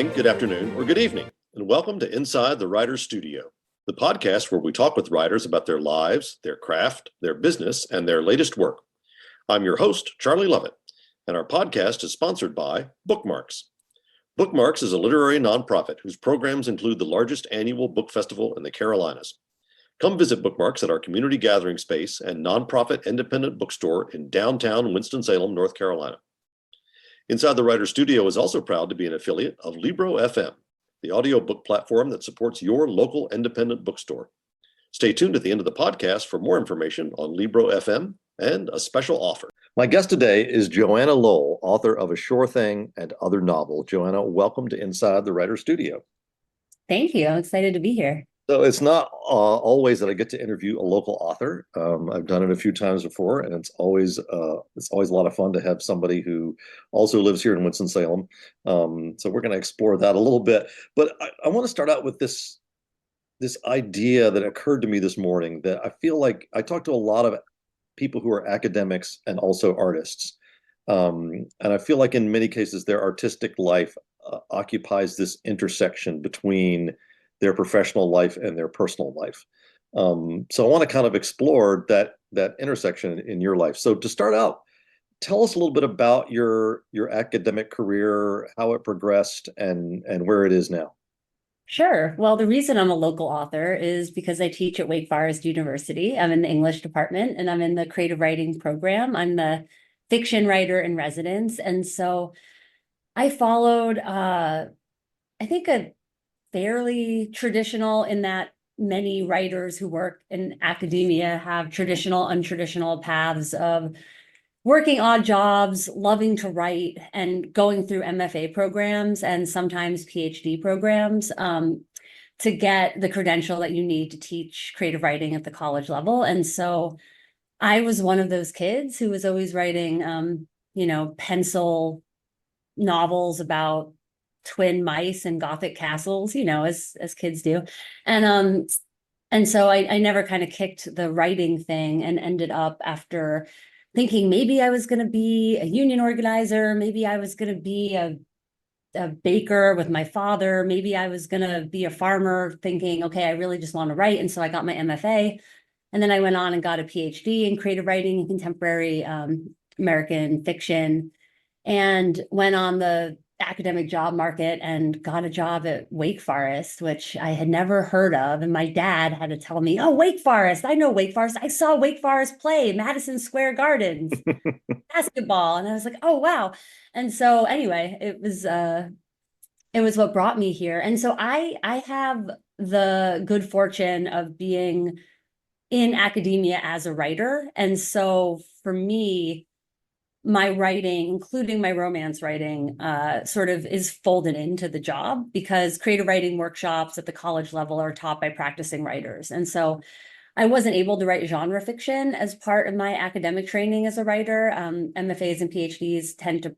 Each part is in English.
morning, good afternoon, or good evening, and welcome to Inside the Writer's Studio, the podcast where we talk with writers about their lives, their craft, their business, and their latest work. I'm your host, Charlie Lovett, and our podcast is sponsored by Bookmarks. Bookmarks is a literary nonprofit whose programs include the largest annual book festival in the Carolinas. Come visit Bookmarks at our community gathering space and nonprofit independent bookstore in downtown Winston-Salem, North Carolina. Inside the Writer's Studio is also proud to be an affiliate of Libro FM, the audiobook platform that supports your local independent bookstore. Stay tuned at the end of the podcast for more information on Libro FM and a special offer. My guest today is Joanna Lowell, author of A Sure Thing and Other Novel. Joanna, welcome to Inside the Writer's Studio. Thank you. I'm excited to be here. So it's not always that I get to interview a local author. I've done it a few times before, and it's always a lot of fun to have somebody who also lives here in Winston-Salem. So we're going to explore that a little bit. But I want to start out with this idea that occurred to me this morning, that I feel like I talk to a lot of people who are academics and also artists. And I feel like in many cases their artistic life occupies this intersection between their professional life and their personal life. So I want to kind of explore that intersection in your life. So to start out, tell us a little bit about your academic career, how it progressed, and where it is now. Sure. Well, the reason I'm a local author is because I teach at Wake Forest University. I'm in the English department and I'm in the creative writing program. I'm the fiction writer in residence. And so I followed, I think, a fairly traditional, in that many writers who work in academia have traditional, untraditional paths of working odd jobs, loving to write, and going through MFA programs and sometimes PhD programs to get the credential that you need to teach creative writing at the college level. And so I was one of those kids who was always writing, pencil novels about twin mice and Gothic castles, as kids do. And so I never kind of kicked the writing thing, and ended up, after thinking maybe I was going to be a union organizer, maybe I was going to be a baker with my father, maybe I was going to be a farmer, thinking, okay, I really just want to write. And so I got my MFA, and then I went on and got a PhD in creative writing and contemporary American fiction, and went on the academic job market and got a job at Wake Forest, which I had never heard of. And my dad had to tell me, oh, Wake Forest, I know Wake Forest. I saw Wake Forest play Madison Square Gardens basketball. And I was like, oh, wow. And so anyway, it was what brought me here. And so I have the good fortune of being in academia as a writer. And so for me, my writing, including my romance writing, sort of is folded into the job, because creative writing workshops at the college level are taught by practicing writers. And so I wasn't able to write genre fiction as part of my academic training as a writer. MFAs and PhDs tend to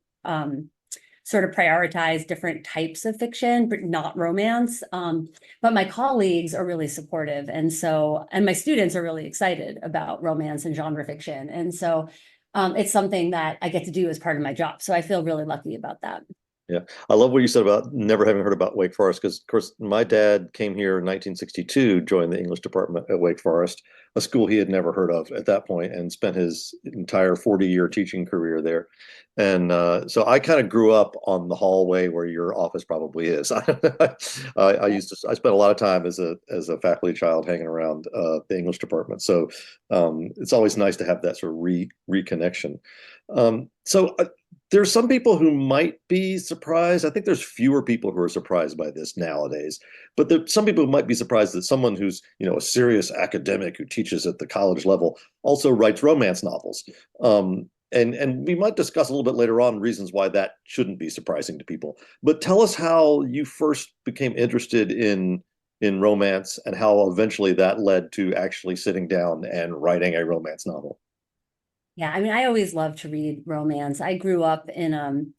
sort of prioritize different types of fiction, but not romance. But my colleagues are really supportive. And my students are really excited about romance and genre fiction. And so it's something that I get to do as part of my job. So I feel really lucky about that. Yeah. I love what you said about never having heard about Wake Forest, because, of course, my dad came here in 1962, joined the English department at Wake Forest, a school he had never heard of at that point, and spent his entire 40-year teaching career there. And so I kind of grew up on the hallway where your office probably is. I spent a lot of time as a faculty child hanging around the English department. So it's always nice to have that sort of reconnection. So there's some people who might be surprised. I think there's fewer people who are surprised by this nowadays, but there's some people who might be surprised that someone who's, a serious academic who teaches at the college level also writes romance novels. And we might discuss a little bit later on reasons why that shouldn't be surprising to people. But tell us how you first became interested in romance, and how eventually that led to actually sitting down and writing a romance novel. Yeah, I mean, I always loved to read romance. I grew up in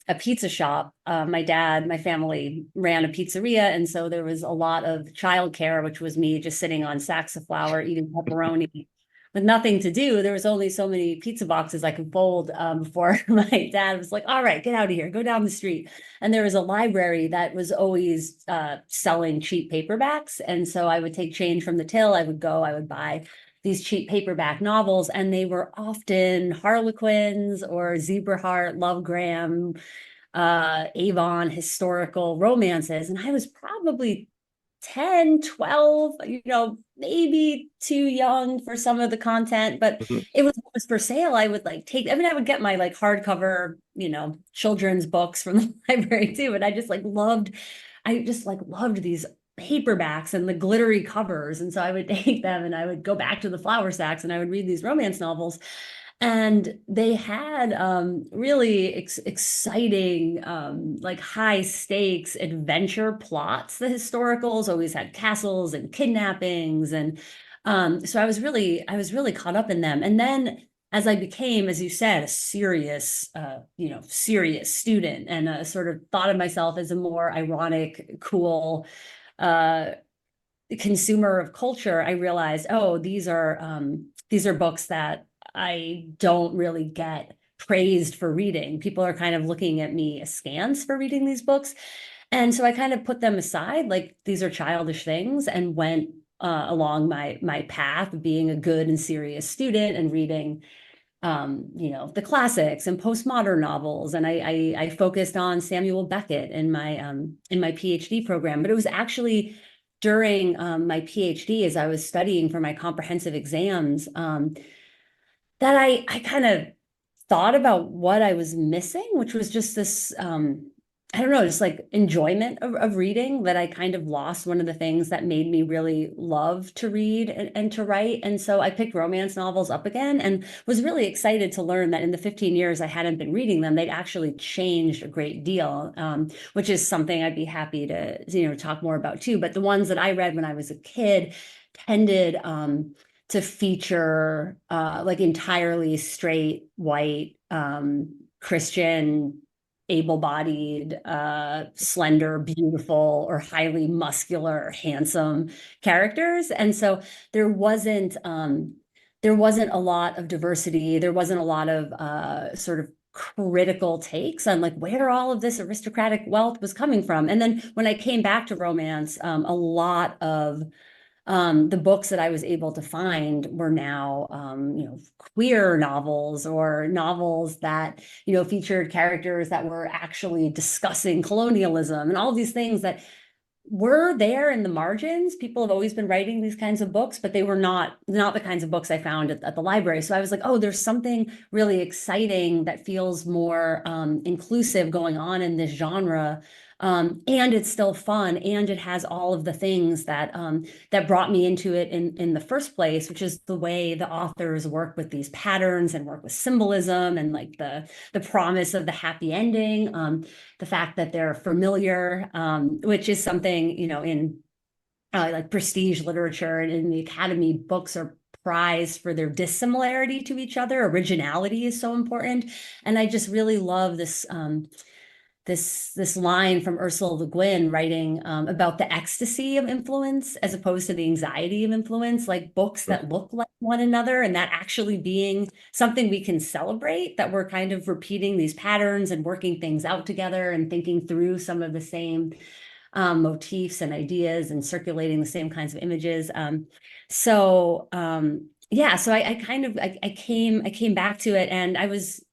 a pizza shop. My family ran a pizzeria, and so there was a lot of childcare, which was me just sitting on sacks of flour, eating pepperoni with nothing to do, there was only so many pizza boxes I could fold before my dad was like, all right, get out of here, go down the street. And there was a library that was always selling cheap paperbacks. And so I would take change from the till. I would buy these cheap paperback novels, and they were often Harlequins or Zebra Heart, Love Graham, Avon historical romances. And I was probably 10, 12, maybe too young for some of the content, but it was for sale. I would like take, I mean, I would get my like hardcover, children's books from the library too. And I just like loved these paperbacks and the glittery covers. And so I would take them and I would go back to the flour sacks and I would read these romance novels. And they had really exciting, like high stakes adventure plots. The historicals always had castles and kidnappings, and so I was really caught up in them. And then as I became, as you said, a serious, serious student, and sort of thought of myself as a more ironic, cool uh, consumer of culture, I realized, oh, these are books that I don't really get praised for reading. People are kind of looking at me askance for reading these books. And so I kind of put them aside, like these are childish things, and went along my path of being a good and serious student and reading the classics and postmodern novels. And I focused on Samuel Beckett in my PhD program. But it was actually during my PhD, as I was studying for my comprehensive exams, that I kind of thought about what I was missing, which was just this, I don't know, just like enjoyment of reading, that I kind of lost one of the things that made me really love to read and to write. And so I picked romance novels up again and was really excited to learn that in the 15 years I hadn't been reading them, they'd actually changed a great deal, which is something I'd be happy to, talk more about too. But the ones that I read when I was a kid tended, to feature like entirely straight, white, Christian, able-bodied, slender, beautiful, or highly muscular, or handsome characters. And so there wasn't a lot of diversity. There wasn't a lot of sort of critical takes on like where all of this aristocratic wealth was coming from. And then when I came back to romance, a lot of the books that I was able to find were now, queer novels, or novels that, featured characters that were actually discussing colonialism and all these things that were there in the margins. People have always been writing these kinds of books, but they were not the kinds of books I found at the library. So I was like, oh, there's something really exciting that feels more inclusive going on in this genre. And it's still fun, and it has all of the things that that brought me into it in the first place, which is the way the authors work with these patterns and work with symbolism and like the promise of the happy ending, the fact that they're familiar, which is something, in like prestige literature and in the academy, books are prized for their dissimilarity to each other. Originality is so important. And I just really love this line from Ursula Le Guin writing about the ecstasy of influence as opposed to the anxiety of influence, like books that look like one another, and that actually being something we can celebrate, that we're kind of repeating these patterns and working things out together and thinking through some of the same motifs and ideas and circulating the same kinds of images. Yeah, so I came back to it, and I was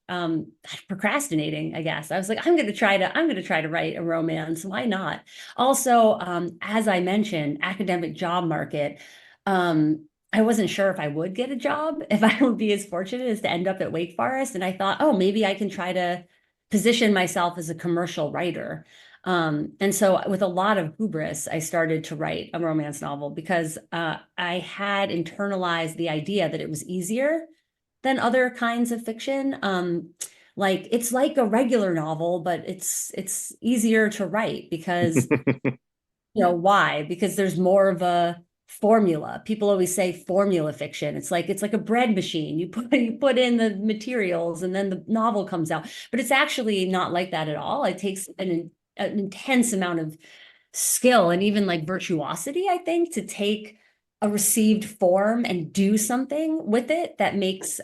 procrastinating, I guess. I was like, I'm gonna try to write a romance. Why not? Also, as I mentioned, academic job market. I wasn't sure if I would get a job, if I would be as fortunate as to end up at Wake Forest. And I thought, oh, maybe I can try to position myself as a commercial writer. And so with a lot of hubris, I started to write a romance novel because I had internalized the idea that it was easier than other kinds of fiction. Like it's like a regular novel, but it's easier to write because, why? Because there's more of a formula. People always say formula fiction. It's like a bread machine. You put in the materials and then the novel comes out. But it's actually not like that at all. It takes an intense amount of skill and even like virtuosity, I think, to take a received form and do something with it that makes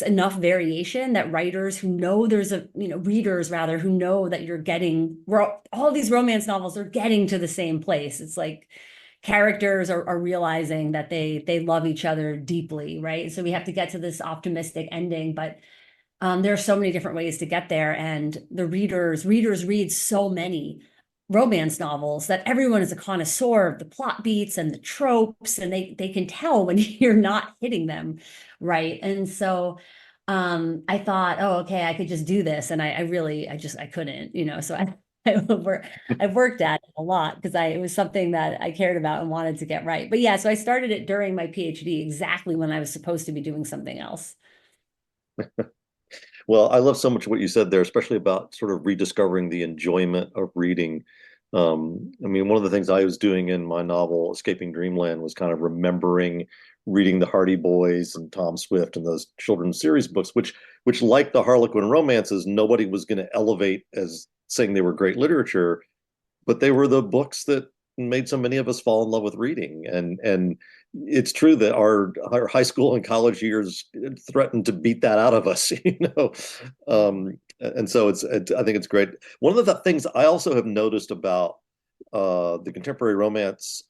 enough variation that writers who know there's a, readers rather, who know that you're getting, all these romance novels are getting to the same place. It's like characters are realizing that they love each other deeply, right? So we have to get to this optimistic ending, but there are so many different ways to get there, and the readers read so many romance novels that everyone is a connoisseur of the plot beats and the tropes, and they can tell when you're not hitting them right. And so I thought, oh, okay, I could just do this, and I really I couldn't, so I've worked at it a lot because it was something that I cared about and wanted to get right. But yeah, so I started it during my PhD, exactly when I was supposed to be doing something else. Well, I love so much what you said there, especially about sort of rediscovering the enjoyment of reading. I mean, one of the things I was doing in my novel, Escaping Dreamland, was kind of remembering reading the Hardy Boys and Tom Swift and those children's series books, which like the Harlequin romances, nobody was going to elevate as saying they were great literature, but they were the books that made so many of us fall in love with reading. And it's true that our high school and college years threatened to beat that out of us, and so I think it's great. One of the things I also have noticed about the contemporary romance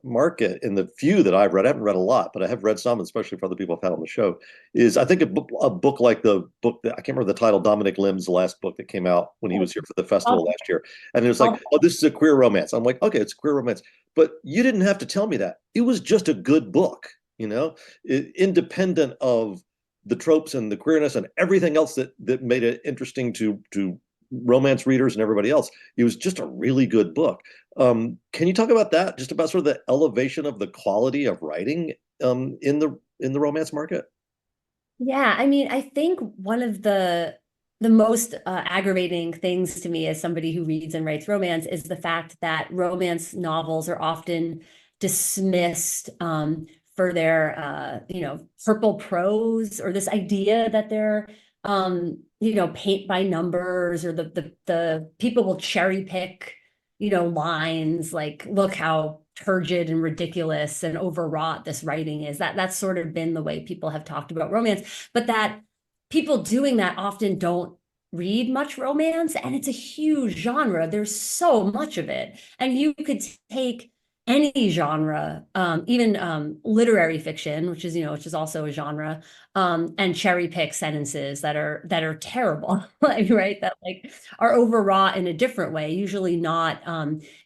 market, in the few that I've read, I haven't read a lot, but I have read some, especially for other people I've had on the show, is I think a book like the book that I can't remember the title, Dominic Lim's last book that came out when he was here for the festival I'll, last year. And it was like, I'll, oh, this is a queer romance. I'm like, okay, it's a queer romance. But you didn't have to tell me that. It was just a good book, independent of the tropes and the queerness and everything else that made it interesting to romance readers and everybody else. It was just a really good book. Can you talk about that? Just about sort of the elevation of the quality of writing in the romance market? Yeah, I mean, I think one of the most aggravating things to me as somebody who reads and writes romance is the fact that romance novels are often dismissed for their purple prose, or this idea that they're paint by numbers, or the people will cherry pick lines, like, look how turgid and ridiculous and overwrought this writing is. That's sort of been the way people have talked about romance, but that people doing that often don't read much romance, and it's a huge genre. There's so much of it, and you could take any genre, even literary fiction, which is also a genre, and cherry pick sentences that are terrible, like, right? That, like, are overwrought in a different way, usually not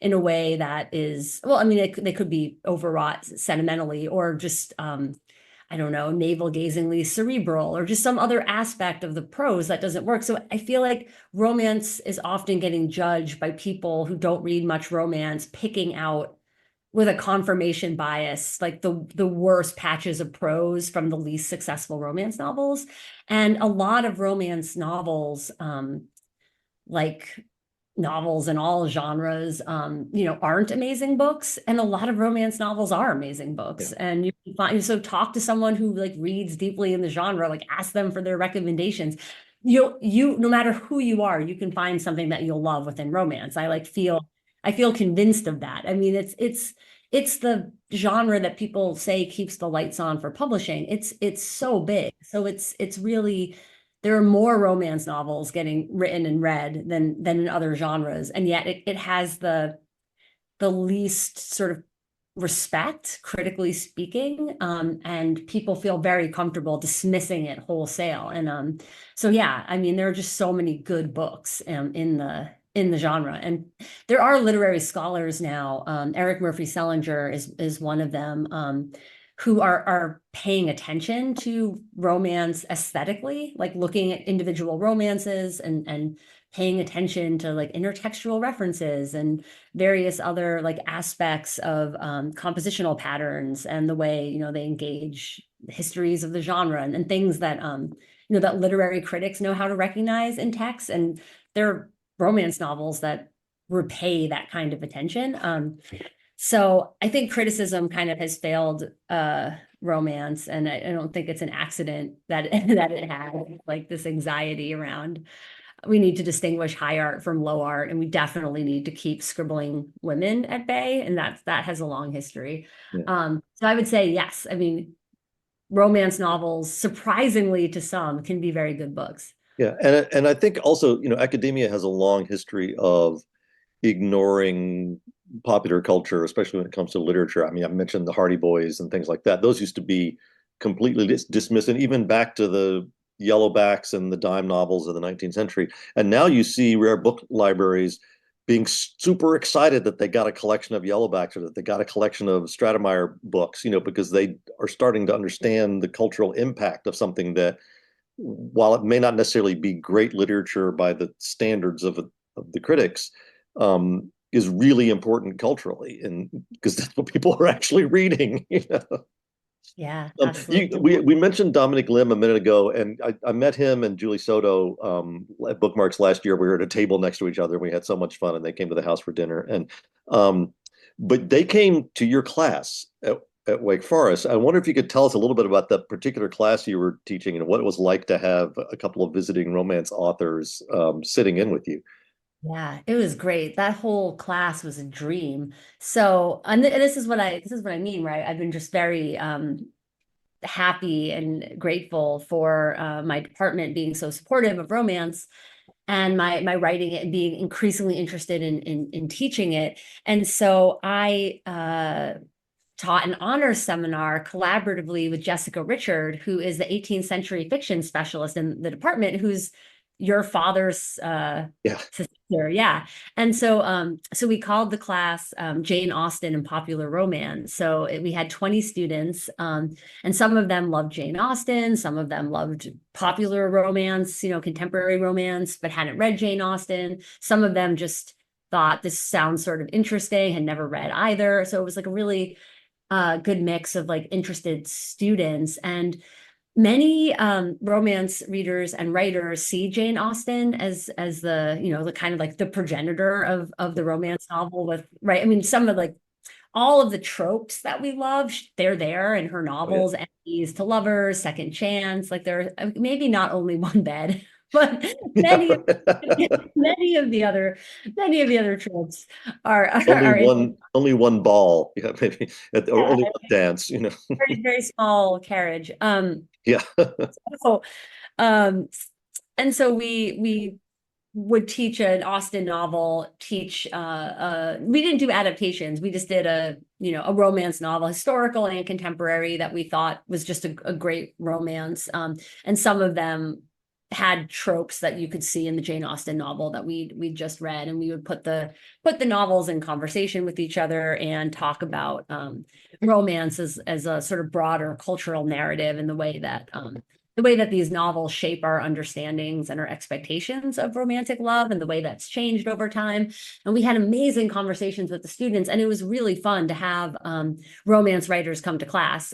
in a way that is, well, I mean, they could be overwrought sentimentally, or just I don't know, navel-gazingly cerebral, or just some other aspect of the prose that doesn't work. So I feel like romance is often getting judged by people who don't read much romance, picking out with a confirmation bias, like the worst patches of prose from the least successful romance novels. And a lot of romance novels, like novels in all genres, aren't amazing books, and a lot of romance novels are amazing Yeah. books. And you can find, so talk to someone who, like, reads deeply in the genre, like, ask them for their recommendations. No matter who you are, you can find something that you'll love within romance. I feel convinced of that. I mean, it's the genre that people say keeps the lights on for publishing. It's so big. So it's really, there are more romance novels getting written and read than in other genres, and yet it has the least sort of respect, critically speaking, and people feel very comfortable dismissing it wholesale. And so yeah, I mean, there are just so many good books in the genre, and there are literary scholars now. Eric Murphy Selinger is one of them. Who are paying attention to romance aesthetically, like looking at individual romances, and paying attention to, like, intertextual references and various other, like, aspects of compositional patterns, and the way they engage histories of the genre, and things that that literary critics know how to recognize in text. And there are romance novels that repay that kind of attention. So I think criticism kind of has failed romance, and I don't think it's an accident that that it had, like, this anxiety around we need to distinguish high art from low art, and we definitely need to keep scribbling women at bay, and that has a long history. Yeah. So I would say yes. I mean, romance novels, surprisingly to some, can be very good books. Yeah, and I think also, academia has a long history of ignoring popular culture, especially when it comes to literature. I mean, I mentioned the Hardy Boys and things like that. Those used to be completely dismissed, and even back to the Yellowbacks and the dime novels of the 19th century. And now you see rare book libraries being super excited that they got a collection of Yellowbacks or that they got a collection of Stratemeyer books, because they are starting to understand the cultural impact of something that, while it may not necessarily be great literature by the standards of the critics, is really important culturally, and because that's what people are actually reading. Yeah, absolutely. We mentioned Dominic Lim a minute ago, and I met him and Julie Soto at Bookmarks last year. We were at a table next to each other, and we had so much fun. And they came to the house for dinner, and but they came to your class at Wake Forest. I wonder if you could tell us a little bit about that particular class you were teaching and what it was like to have a couple of visiting romance authors sitting in with you. Yeah, it was great. That whole class was a dream. So, and this is what I mean, right? I've been just very happy and grateful for my department being so supportive of romance, and my writing it and being increasingly interested in teaching it. And so I taught an honors seminar collaboratively with Jessica Richard, who is the 18th century fiction specialist in the department, who's your father's Yeah. sister. Yeah. And so we called the class Jane Austen and Popular Romance. So we had 20 students, and some of them loved Jane Austen, some of them loved popular romance, contemporary romance, but hadn't read Jane Austen. Some of them just thought this sounds sort of interesting, had never read either. So it was like a really good mix of like interested students. And many romance readers and writers see Jane Austen as the kind of like the progenitor of the romance novel, with right. I mean, some of like all of the tropes that we love, they're there in her Oh, yeah. novels: enemies to lovers, second chance. Like there maybe not only one bed, but Yeah, many right. many of the other tropes are only are in one only one ball. Yeah, maybe, or only a one dance. very, very small carriage. Yeah. So, um, and so we would teach an Austen novel, we didn't do adaptations. We just did a romance novel, historical and contemporary, that we thought was just a great romance. And some of them had tropes that you could see in the Jane Austen novel that we just read, and we would put the novels in conversation with each other and talk about romance as a sort of broader cultural narrative, and the way that these novels shape our understandings and our expectations of romantic love, and the way that's changed over time. And we had amazing conversations with the students, and it was really fun to have romance writers come to class,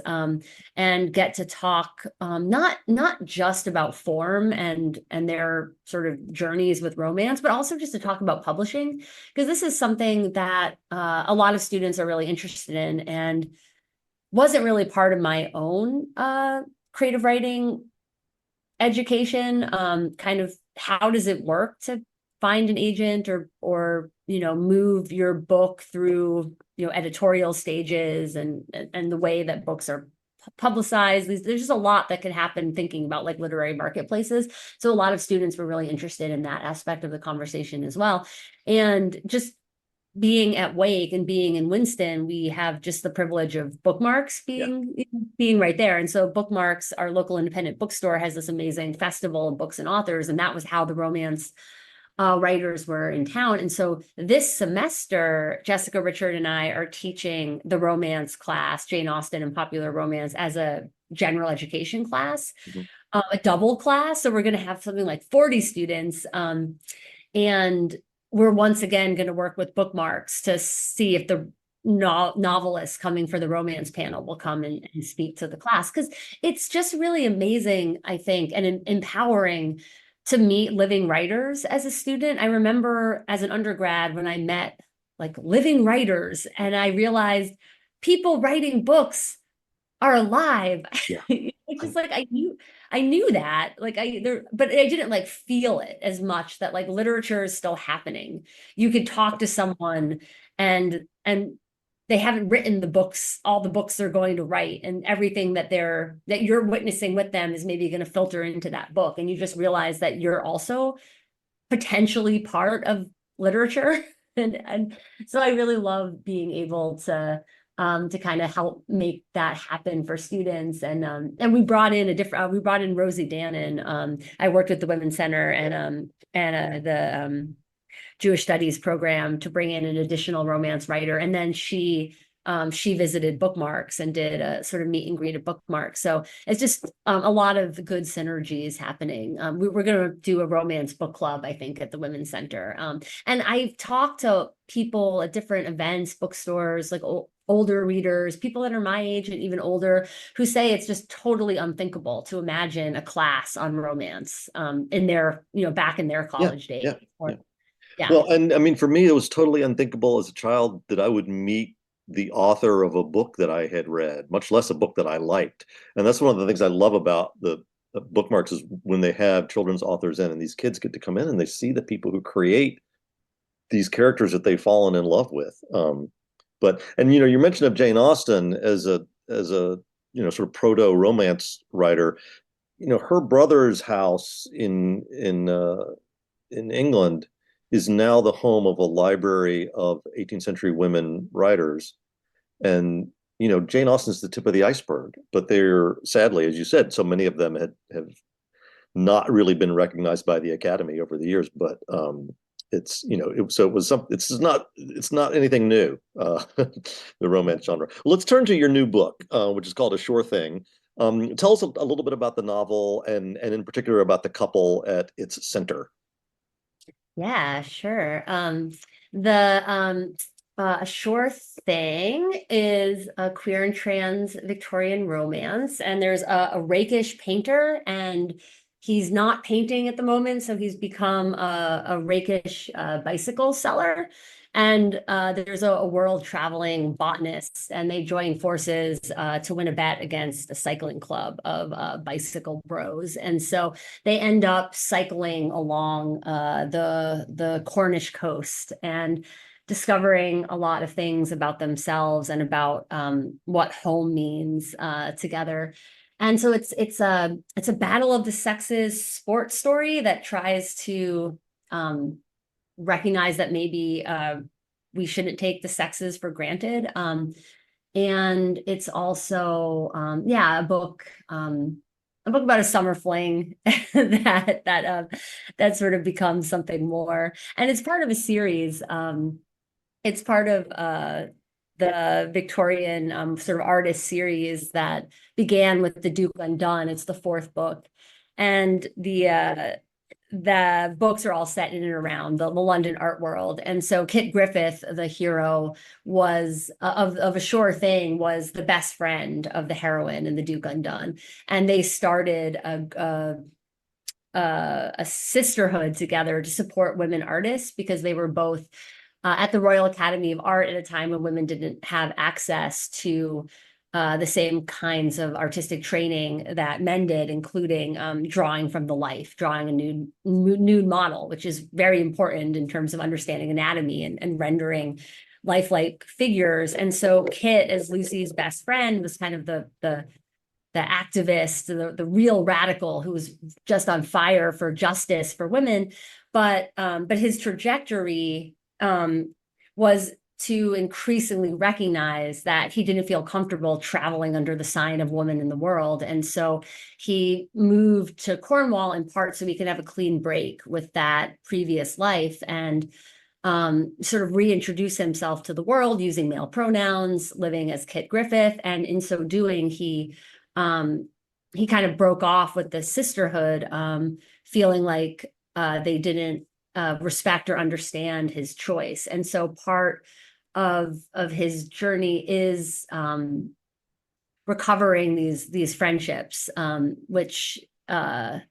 and get to talk, not just about form and their sort of journeys with romance, but also just to talk about publishing, because this is something that a lot of students are really interested in, and wasn't really part of my own creative writing education. Kind of how does it work to find an agent, or move your book through editorial stages, and the way that books are publicized. There's just a lot that could happen thinking about like literary marketplaces. So a lot of students were really interested in that aspect of the conversation as well. And just being at Wake and being in Winston, we have just the privilege of Bookmarks Yeah. being right there. And so Bookmarks, our local independent bookstore, has this amazing festival of books and authors, and that was how the romance writers were in town. And so this semester, Jessica Richard and I are teaching the romance class, Jane Austen and Popular Romance, as a general education class, Mhm. a double class. So we're going to have something like 40 students. And we're once again going to work with Bookmarks to see if the novelists coming for the romance panel will come and speak to the class, because it's just really amazing, I think, and empowering to meet living writers as a student. I remember as an undergrad when I met like living writers, and I realized people writing books are alive. Yeah. It's just like I knew that, like but I didn't like feel it as much that like literature is still happening. You could talk to someone and they haven't written the books, all the books they're going to write, and everything that you're witnessing with them is maybe going to filter into that book. And you just realize that you're also potentially part of literature. And so I really love being able to kind of help make that happen for students. And we brought in we brought in Rosie Dannon. I worked with the Women's Center and the Jewish Studies program to bring in an additional romance writer. And then she visited Bookmarks and did a sort of meet and greet at Bookmarks. So it's just a lot of good synergies happening. We're going to do a romance book club, I think, at the Women's Center. And I've talked to people at different events, bookstores, like older readers, people that are my age and even older, who say it's just totally unthinkable to imagine a class on romance in their, back in their Yeah, college days. yeah, Or, yeah. yeah. Well, and I mean, for me, it was totally unthinkable as a child that I would meet the author of a book that I had read, much less a book that I liked. And that's one of the things I love about the bookmarks is when they have children's authors in, and these kids get to come in and they see the people who create these characters that they've fallen in love with. But and you mentioned of Jane Austen as a sort of proto romance writer. Her brother's house in England is now the home of a library of 18th century women writers. And, Jane Austen's the tip of the iceberg, but they're sadly, as you said, so many of them have not really been recognized by the Academy over the years. But so it was it's not anything new, the romance genre. Let's turn to your new book, which is called A Sure Thing. Tell us a little bit about the novel and in particular about the couple at its center. Yeah, sure. The A Sure Thing is a queer and trans Victorian romance, and there's a rakish painter, and he's not painting at the moment, so he's become a rakish bicycle seller. And there's a world traveling botanist, and they join forces to win a bet against a cycling club of bicycle bros. And so they end up cycling along the Cornish coast and discovering a lot of things about themselves and about what home means together. And so it's a battle of the sexes sports story that tries to recognize that maybe we shouldn't take the sexes for granted. And it's also a book about a summer fling that sort of becomes something more. And it's part of a series. It's part of the Victorian sort of artist series that began with The Duke Undone. It's the fourth book. And the books are all set in and around the London art world. And so Kit Griffith, the hero, was of A Sure Thing, was the best friend of the heroine in The Duke Undone. And they started a sisterhood together to support women artists because they were both at the Royal Academy of Art at a time when women didn't have access to the same kinds of artistic training that men did, including drawing from the life, drawing a nude model, which is very important in terms of understanding anatomy and rendering lifelike figures. And so Kit, as Lucy's best friend, was kind of the activist, the real radical who was just on fire for justice for women. But his trajectory was to increasingly recognize that he didn't feel comfortable traveling under the sign of woman in the world. And so he moved to Cornwall in part so he could have a clean break with that previous life and sort of reintroduce himself to the world using male pronouns, living as Kit Griffith. And in so doing, he kind of broke off with the sisterhood, feeling like they didn't respect or understand his choice. And so part of his journey is recovering these friendships, which I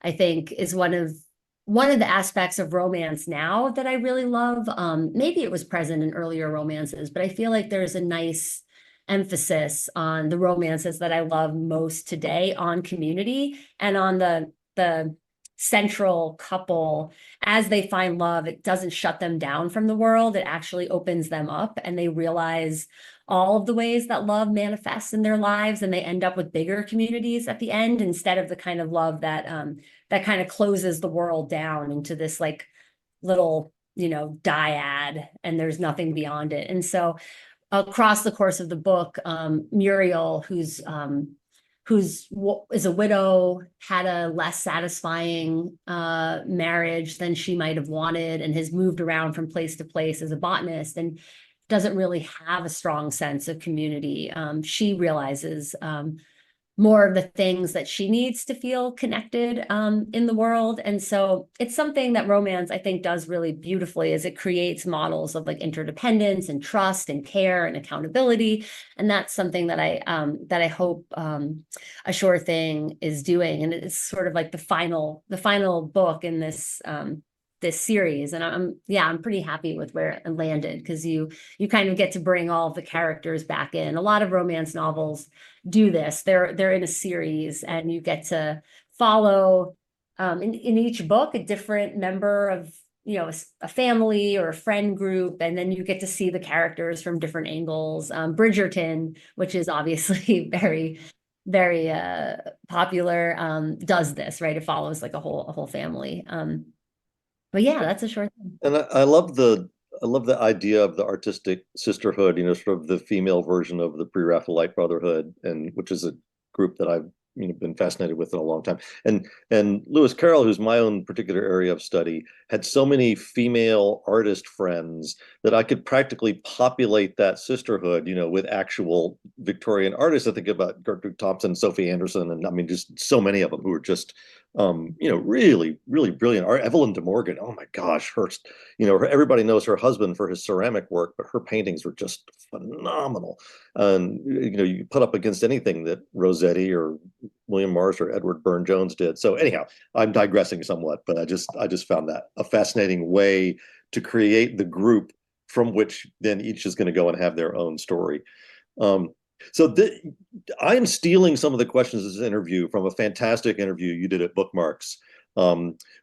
think is one of the aspects of romance now that I really love. Maybe it was present in earlier romances, but I feel like there's a nice emphasis on the romances that I love most today on community and on the central couple. As they find love, it doesn't shut them down from the world. It actually opens them up, and they realize all of the ways that love manifests in their lives, and they end up with bigger communities at the end, instead of the kind of love that that kind of closes the world down into this like little, dyad, and there's nothing beyond it. And so across the course of the book, Muriel, is a widow, had a less satisfying marriage than she might have wanted, and has moved around from place to place as a botanist, and doesn't really have a strong sense of community. She realizes more of the things that she needs to feel connected in the world. And so it's something that romance, I think, does really beautifully, is it creates models of like interdependence and trust and care and accountability. And that's something that I hope A Sure Thing is doing. And it's sort of like the final book in this series. And I'm pretty happy with where it landed, because you kind of get to bring all of the characters back in. A lot of romance novels do this. They're in a series, and you get to follow in each book a different member of a family or a friend group, and then you get to see the characters from different angles. Bridgerton, which is obviously very very popular, does this, right? It follows like a whole family. But yeah, that's A Sure Thing. And I love the idea of the artistic sisterhood, sort of the female version of the Pre-Raphaelite Brotherhood, and which is a group that I've been fascinated with in a long time. And Lewis Carroll, who's my own particular area of study, had so many female artist friends that I could practically populate that sisterhood, with actual Victorian artists. I think about Gertrude Thompson, Sophie Anderson, and I mean just so many of them who were just really, really brilliant art. Evelyn de Morgan, oh my gosh, everybody knows her husband for his ceramic work, but her paintings were just phenomenal. And you put up against anything that Rossetti or William Morris or Edward Burne-Jones did. So anyhow, I'm digressing somewhat, but I just found that a fascinating way to create the group from which then each is going to go and have their own story. So I am stealing some of the questions in this interview from a fantastic interview you did at Bookmarks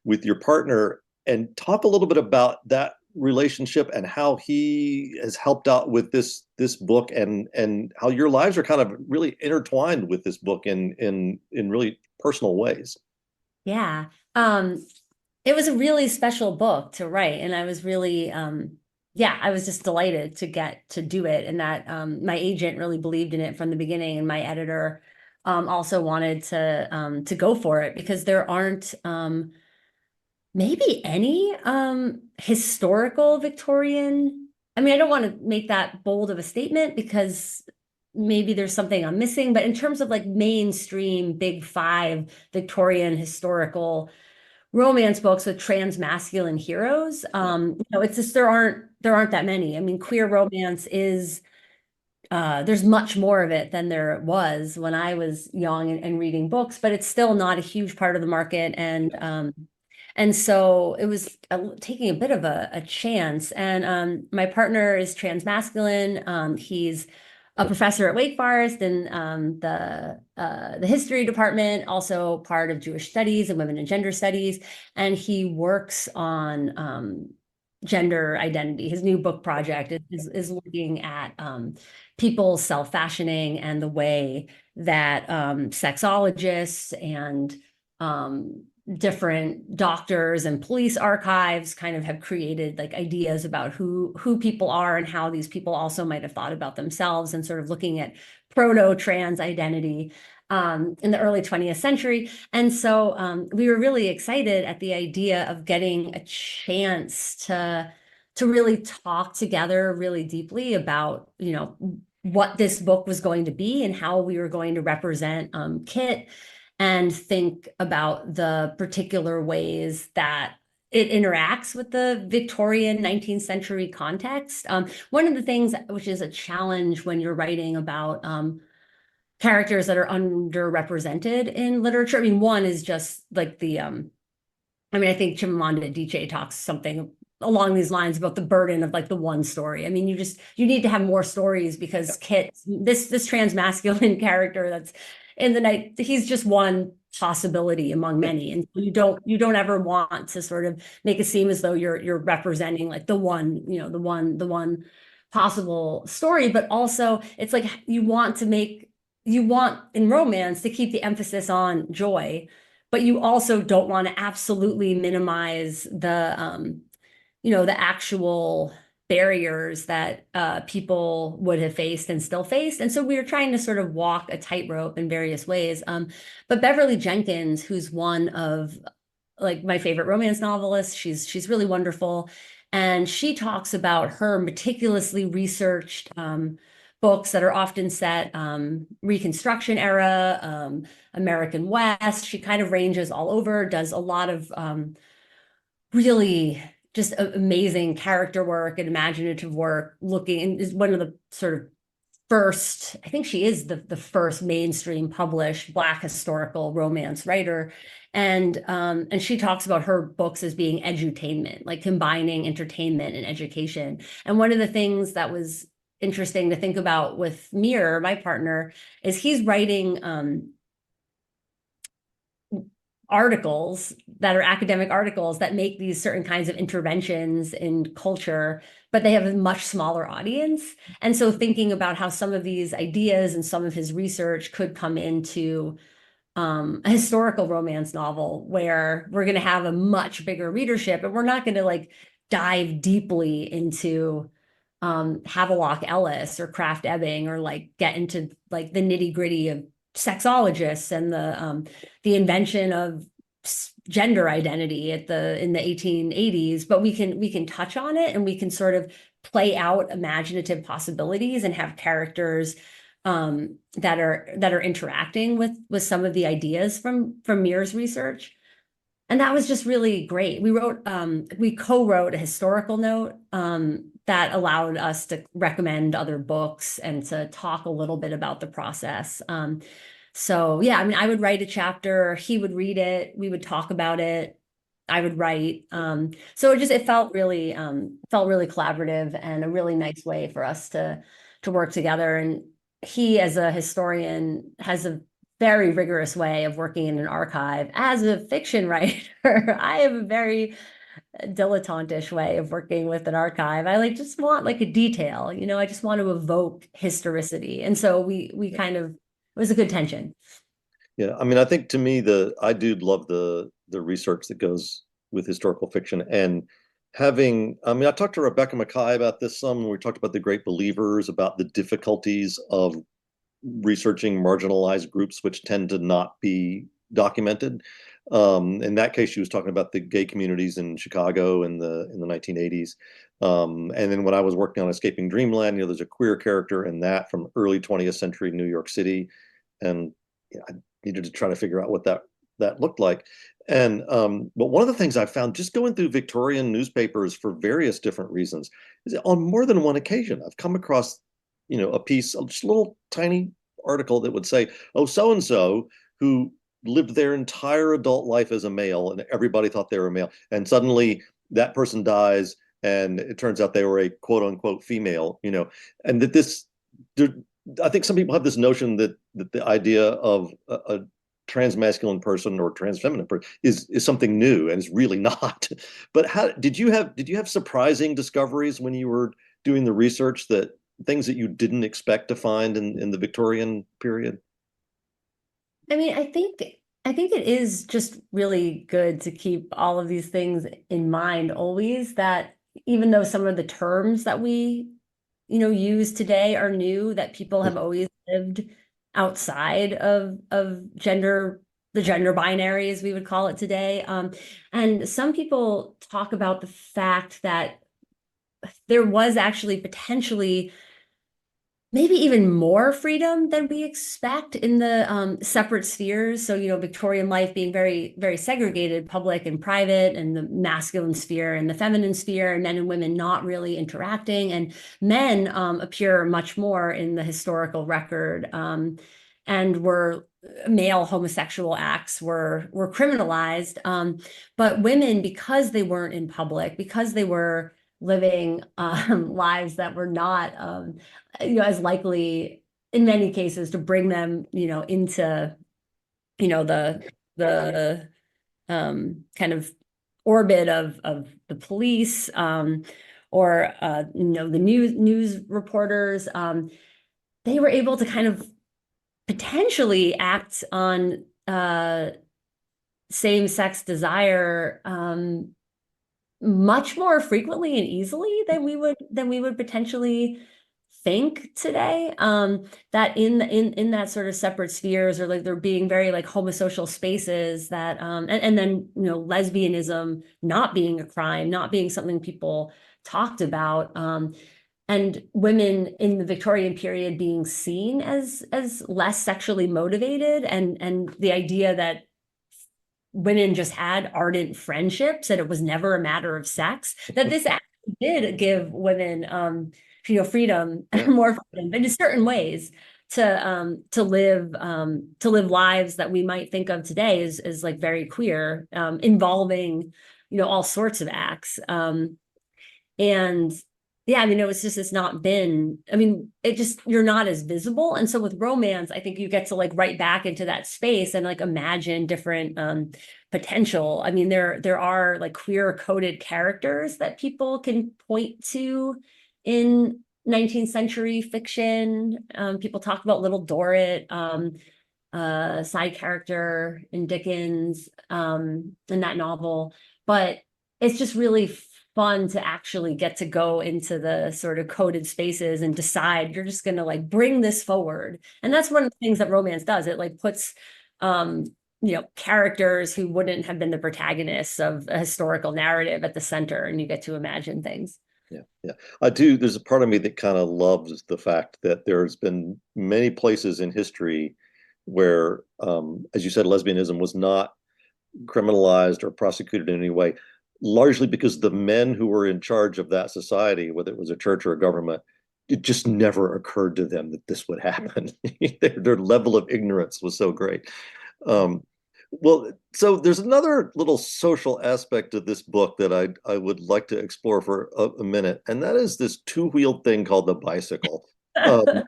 with your partner, and talk a little bit about that relationship and how he has helped out with this book, and how your lives are kind of really intertwined with this book in really personal ways. Yeah. It was a really special book to write, and I was really I was just delighted to get to do it, and that my agent really believed in it from the beginning, and my editor also wanted to go for it, because there aren't maybe any historical Victorian. I mean, I don't want to make that bold of a statement, because maybe there's something I'm missing, but in terms of like mainstream big five Victorian historical romance books with transmasculine heroes, it's just there aren't that many. I mean, queer romance is there's much more of it than there was when I was young and reading books, but it's still not a huge part of the market. And so it was taking a bit of a chance. And my partner is transmasculine. He's a professor at Wake Forest in the history department, also part of Jewish studies and women and gender studies. And he works on gender identity. His new book project is looking at people self-fashioning, and the way that sexologists and different doctors and police archives kind of have created like ideas about who people are, and how these people also might have thought about themselves, and sort of looking at proto-trans identity in the early 20th century. And so we were really excited at the idea of getting a chance to really talk together really deeply about, what this book was going to be, and how we were going to represent Kit, and think about the particular ways that it interacts with the Victorian 19th century context. One of the things which is a challenge when you're writing about characters that are underrepresented in literature. I mean, one is just like I think Chimamanda Adichie talks something along these lines about the burden of like the one story. I mean, you need to have more stories because Kit, this transmasculine character that's in the night, he's just one possibility among many. And you don't ever want to sort of make it seem as though you're representing like the one, the one possible story, but also it's like you want in romance to keep the emphasis on joy, but you also don't want to absolutely minimize the actual barriers that people would have faced and still faced. And so we were trying to sort of walk a tightrope in various ways. But Beverly Jenkins, who's one of like my favorite romance novelists, she's really wonderful. And she talks about her meticulously researched books that are often set Reconstruction era, American West. She kind of ranges all over, does a lot of really just amazing character work and imaginative work looking and is one of the sort of first, I think she is the first mainstream published Black historical romance writer. And she talks about her books as being edutainment, like combining entertainment and education. And one of the things that was interesting to think about with Mir, my partner, is he's writing articles that are academic articles that make these certain kinds of interventions in culture, but they have a much smaller audience. And so thinking about how some of these ideas and some of his research could come into a historical romance novel where we're going to have a much bigger readership and we're not going to like dive deeply into Havelock Ellis or Kraft Ebing or like get into like the nitty gritty of sexologists and the invention of gender identity in the 1880s, but we can touch on it and we can sort of play out imaginative possibilities and have characters that are interacting with some of the ideas from Mir's research. And that was just really great. We co-wrote a historical note that allowed us to recommend other books and to talk a little bit about the process. So yeah, I mean, I would write a chapter, he would read it, we would talk about it, I would write. So it felt really collaborative and a really nice way for us to work together. And he, as a historian, has a very rigorous way of working in an archive. As a fiction writer, I have a very dilettantish way of working with an archive. I like just want like a detail, I just want to evoke historicity. And so we kind of, it was a good tension. Yeah, I mean, I think to me, I do love the research that goes with historical fiction and having. I mean, I talked to Rebecca Mackay about this some. When we talked about the Great Believers, about the difficulties of researching marginalized groups, which tend to not be documented. In that case, she was talking about the gay communities in Chicago in the 1980s. And then when I was working on Escaping Dreamland, there's a queer character in that from early 20th century New York City, and I needed to try to figure out what that looked like. And but one of the things I found just going through Victorian newspapers for various different reasons is on more than one occasion I've come across a piece, just a little tiny article that would say, oh, so and so who lived their entire adult life as a male and everybody thought they were a male, and suddenly that person dies and it turns out they were a quote unquote female, and that I think some people have this notion that the idea of a transmasculine person or transfeminine person is something new, and it's really not. But how did you have surprising discoveries when you were doing the research, that things that you didn't expect to find in the Victorian period? I mean, I think it is just really good to keep all of these things in mind always, that even though some of the terms that we use today are new, that people have always lived outside of the gender binary, as we would call it today. And some people talk about the fact that there was actually potentially maybe even more freedom than we expect in the separate spheres. So, Victorian life being very, very segregated, public and private, and the masculine sphere and the feminine sphere, and men and women not really interacting. And men appear much more in the historical record, and were male homosexual acts were criminalized. But women, because they weren't in public, because they were living lives that were not as likely in many cases to bring them, into, the kind of orbit of the police, or the news reporters, they were able to kind of potentially act on same-sex desire much more frequently and easily than we would potentially think today. That in that sort of separate spheres, or like there being very like homosocial spaces that and then lesbianism not being a crime, not being something people talked about, and women in the Victorian period being seen as less sexually motivated, and the idea that women just had ardent friendships and it was never a matter of sex, that this actually did give women freedom, Yeah. more freedom, but in certain ways to live lives that we might think of today as like very queer, involving all sorts of acts. And yeah, I mean, it's not been, I mean, you're not as visible. And so with romance, I think you get to like right back into that space and like imagine different potential. I mean, there are like queer coded characters that people can point to in 19th century fiction. People talk about Little Dorrit, side character in Dickens, in that novel. But it's just really fun to actually get to go into the sort of coded spaces and decide you're just going to like bring this forward. And that's one of the things that romance does. It like puts characters who wouldn't have been the protagonists of a historical narrative at the center, and you get to imagine things. Yeah, yeah. I do. There's a part of me that kind of loves the fact that there's been many places in history where, as you said, lesbianism was not criminalized or prosecuted in any way, largely because the men who were in charge of that society, whether it was a church or a government, it just never occurred to them that this would happen. Their level of ignorance was so great. Um, well, so there's another little social aspect of this book that I would like to explore for a minute, and that is this two-wheeled thing called the bicycle.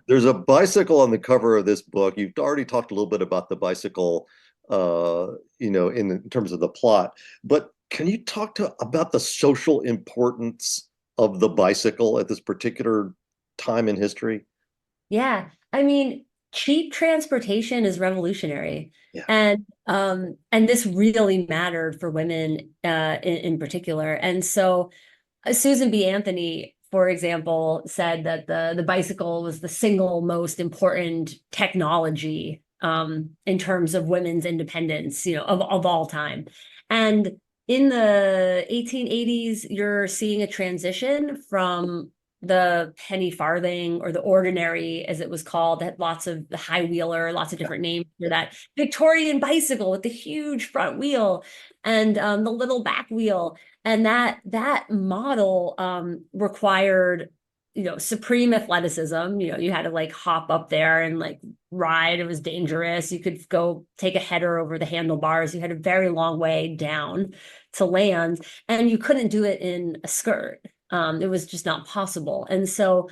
There's a bicycle on the cover of this book. You've already talked a little bit about the bicycle, in terms of the plot, but can you talk about the social importance of the bicycle at this particular time in history? Yeah, I mean, cheap transportation is revolutionary. Yeah. And this really mattered for women in particular. And so Susan B. Anthony, for example, said that the bicycle was the single most important technology in terms of women's independence, of all time. And in the 1880s, you're seeing a transition from the penny farthing, or the ordinary, as it was called, that had lots of the high wheeler, lots of different names for that Victorian bicycle with the huge front wheel and the little back wheel. And that model required, supreme athleticism. You had to like hop up there and like ride. It was dangerous. You could go take a header over the handlebars. You had a very long way down to land, and you couldn't do it in a skirt. It was just not possible. And so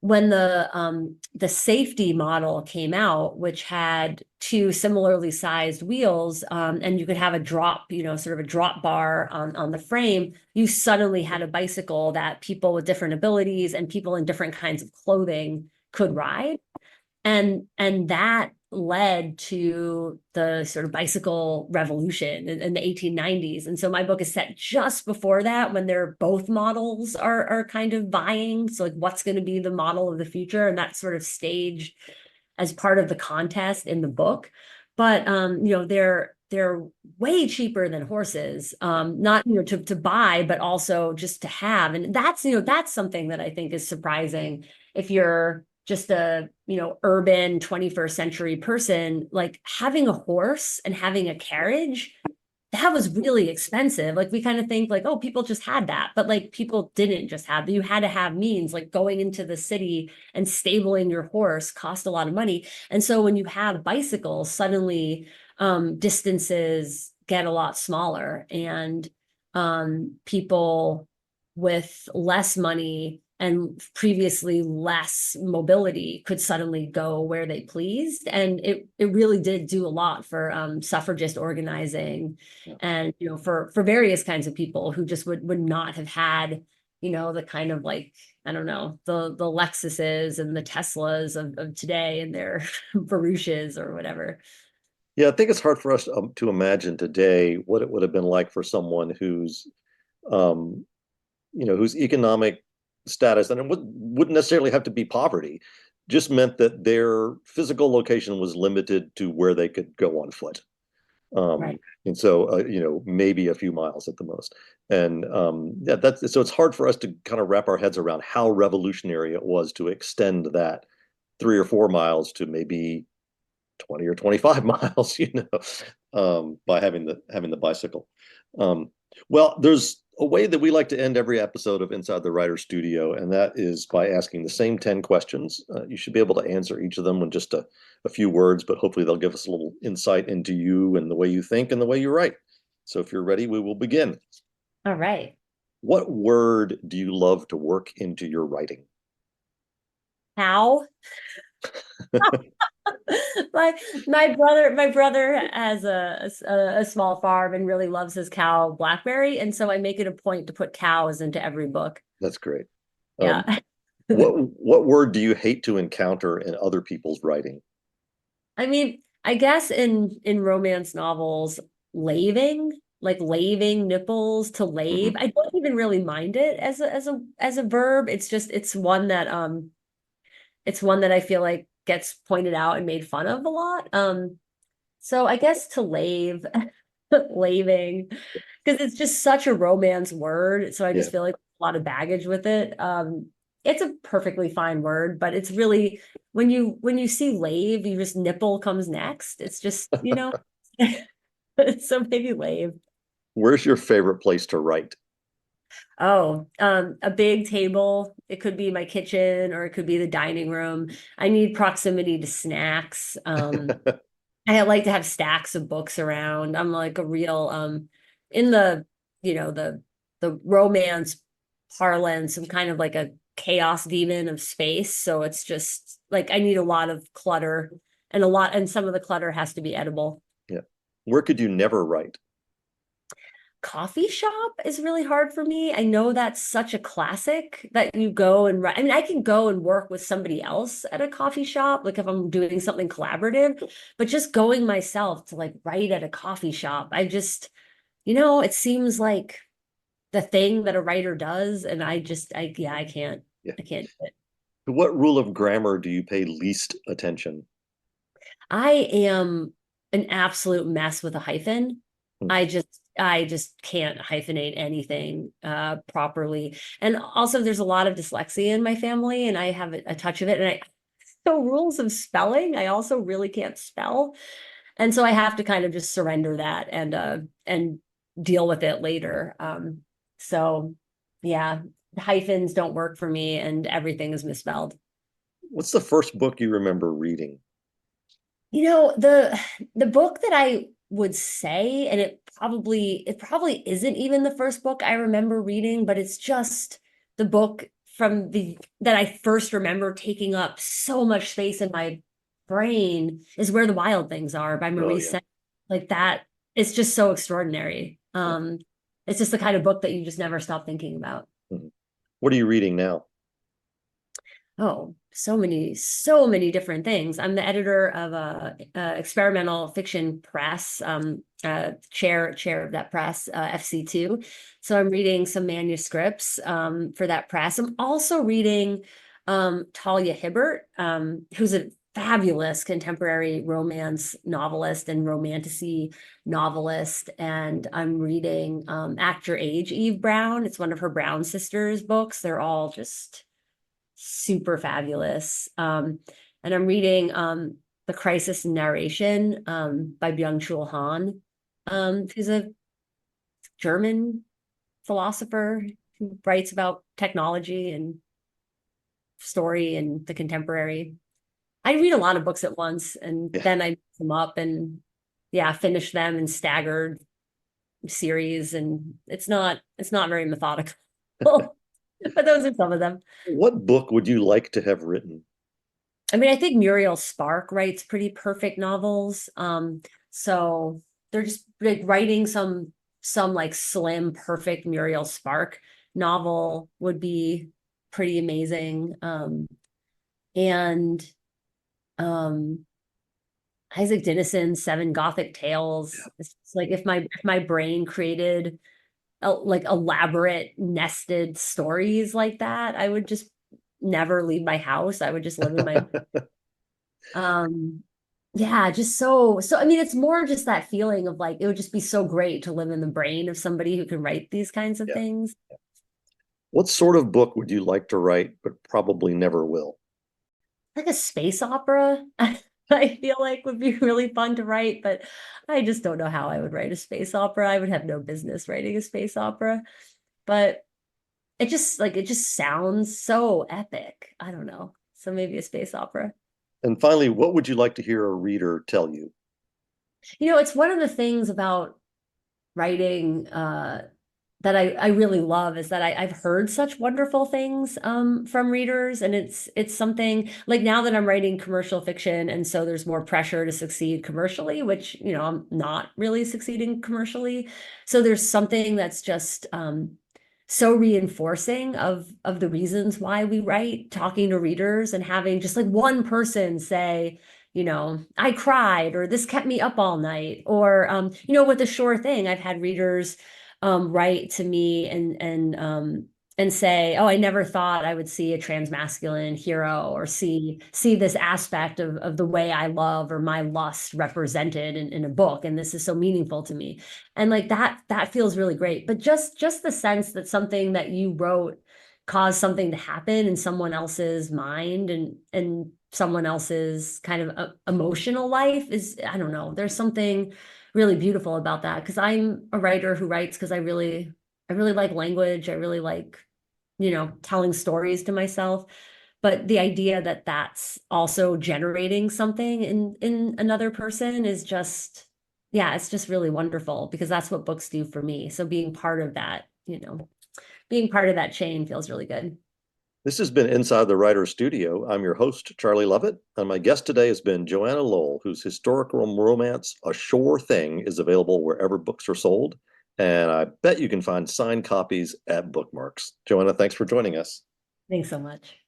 when the safety model came out, which had two similarly sized wheels, and you could have a drop, sort of a drop bar on the frame, you suddenly had a bicycle that people with different abilities and people in different kinds of clothing could ride. And that led to the sort of bicycle revolution in the 1890s. And so my book is set just before that, when they're both models are kind of vying. So like, what's going to be the model of the future? And that's sort of staged as part of the contest in the book. But they're way cheaper than horses, not to buy, but also just to have. And that's something that I think is surprising. If you're just a urban 21st century person, like having a horse and having a carriage that was really expensive. Like we kind of think like, oh, people just had that, but like people didn't just have, you had to have means, like going into the city and stabling your horse cost a lot of money. And so when you have bicycles, suddenly distances get a lot smaller, and people with less money and previously less mobility could suddenly go where they pleased. And it really did do a lot for suffragist organizing, Yeah. and for various kinds of people who just would not have had the kind of, like, I don't know, the Lexuses and the Teslas of today and their Baruches or whatever. Yeah, I think it's hard for us to imagine today what it would have been like for someone um, whose economic status, and it wouldn't necessarily have to be poverty, just meant that their physical location was limited to where they could go on foot. Right. And so, maybe a few miles at the most. And yeah, so it's hard for us to kind of wrap our heads around how revolutionary it was to extend that 3 or 4 miles to maybe 20 or 25 miles, by having the bicycle. Um, well, there's a way that we like to end every episode of Inside the Writer Studio, and that is by asking the same 10 questions. You should be able to answer each of them in just a few words, but hopefully they'll give us a little insight into you and the way you think and the way you write. So if you're ready, we will begin. All right. What word do you love to work into your writing? How? my my brother has a small farm and really loves his cow Blackberry, and so I make it a point to put cows into every book. That's great. Um, Yeah. what word do you hate to encounter in other people's writing? I mean, I guess in romance novels, laving, like laving nipples to lave, Mhm. I don't even really mind it as a verb. It's one that I feel like gets pointed out and made fun of a lot. So I guess to lave, laving, because it's just such a romance word. So I Yeah. just feel like a lot of baggage with it. It's a perfectly fine word, but it's really, when you see lave, you just, nipple comes next. It's just, so maybe lave. Where's your favorite place to write? Oh, a big table. It could be my kitchen or it could be the dining room. I need proximity to snacks. I like to have stacks of books around. I'm like a real in the the romance parlance, I'm kind of like a chaos demon of space. So it's just like I need a lot of clutter, and some of the clutter has to be edible. Yeah. Where could you never write? Coffee shop is really hard for me. I know that's such a classic that you go and write. I mean, I can go and work with somebody else at a coffee shop, like if I'm doing something collaborative, but just going myself to like write at a coffee shop, it seems like the thing that a writer does, and yeah, Yeah. I can't do it. To what rule of grammar do you pay least attention? I am an absolute mess with a hyphen. Hmm. I just can't hyphenate anything properly. And also there's a lot of dyslexia in my family, and I have a touch of it. And so rules of spelling, I also really can't spell. And so I have to kind of just surrender that and deal with it later. So yeah, hyphens don't work for me and everything is misspelled. What's the first book you remember reading? The book that I would say, and it probably isn't even the first book I remember reading, but it's just the book from the that I first remember taking up so much space in my brain, is Where the Wild Things Are by Oh Marie yeah. Sen. Like that, it's just so extraordinary. Yeah. It's just the kind of book that you just never stop thinking about. Mhm. What are you reading now? Oh, so many different things. I'm the editor of a experimental fiction press, chair of that press, FC2. So I'm reading some manuscripts for that press. I'm also reading Talia Hibbert, who's a fabulous contemporary romance novelist and romantasy novelist. And I'm reading Act Your Age, Eve Brown. It's one of her Brown sisters books. They're all just super fabulous. And I'm reading The Crisis in Narration by Byung-Chul Han. who's a German philosopher who writes about technology and story and the contemporary. I read a lot of books at once and Yeah. then I mix them up and yeah, finish them in staggered series, and it's not very methodical. But those are some of them. What book would you like to have written? I mean, I think Muriel Spark writes pretty perfect novels. So they're just like writing some like slim, perfect Muriel Spark novel would be pretty amazing. And um Isaac Denison's Seven Gothic Tales. It's just like if my brain created like elaborate nested stories like that, I would just never leave my house. I would just live in my um yeah, just so I mean it's more just that feeling of like it would just be so great to live in the brain of somebody who can write these kinds of Yeah. things. What sort of book would you like to write, but probably never will? Like a space opera, I feel like would be really fun to write, but I just don't know how I would write a space opera. I would have no business writing a space opera, but it just sounds so epic. I don't know. So maybe a space opera. And finally, what would you like to hear a reader tell you? It's one of the things about writing that I really love is that I've heard such wonderful things from readers, and it's something like now that I'm writing commercial fiction, and so there's more pressure to succeed commercially, which I'm not really succeeding commercially. So there's something that's just so reinforcing of the reasons why we write, talking to readers and having just like one person say, I cried, or this kept me up all night, or with a sure thing, I've had readers write to me and say, "Oh, I never thought I would see a transmasculine hero or see this aspect of the way I love or my lust represented in a book, and this is so meaningful to me." And like that feels really great. But just the sense that something that you wrote caused something to happen in someone else's mind and someone else's kind of emotional life is, I don't know, there's something really beautiful about that because I'm a writer who writes because I really like language. I really like, telling stories to myself. But the idea that that's also generating something in another person is just, yeah, it's just really wonderful because that's what books do for me. So being part of that chain feels really good. This has been Inside the Writer's Studio. I'm your host, Charlie Lovett, and my guest today has been Joanna Lowell, whose historical romance, A Sure Thing, is available wherever books are sold. And I bet you can find signed copies at Bookmarks. Joanna, thanks for joining us. Thanks so much.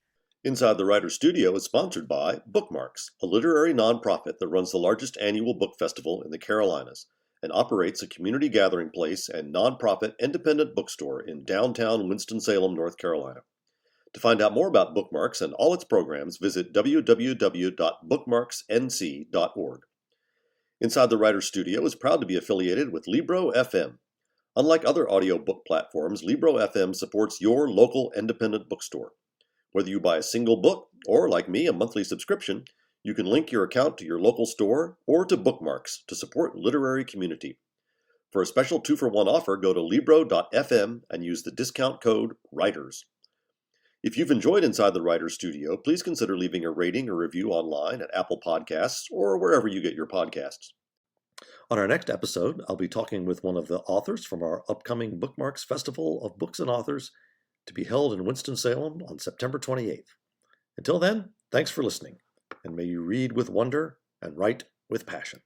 Inside the Writer's Studio is sponsored by Bookmarks, a literary nonprofit that runs the largest annual book festival in the Carolinas and operates a community gathering place and nonprofit independent bookstore in downtown Winston-Salem, North Carolina. To find out more about Bookmarks and all its programs, visit www.bookmarksnc.org. Inside the Writer's Studio is proud to be affiliated with Libro FM. Unlike other audiobook platforms, Libro FM supports your local independent bookstore. Whether you buy a single book or, like me, a monthly subscription, you can link your account to your local store or to Bookmarks to support literary community. For a special 2-for-1 offer, go to Libro.fm and use the discount code WRITERS. If you've enjoyed Inside the Writer's Studio, please consider leaving a rating or review online at Apple Podcasts or wherever you get your podcasts. On our next episode, I'll be talking with one of the authors from our upcoming Bookmarks Festival of Books and Authors to be held in Winston-Salem on September 28th. Until then, thanks for listening, and may you read with wonder and write with passion.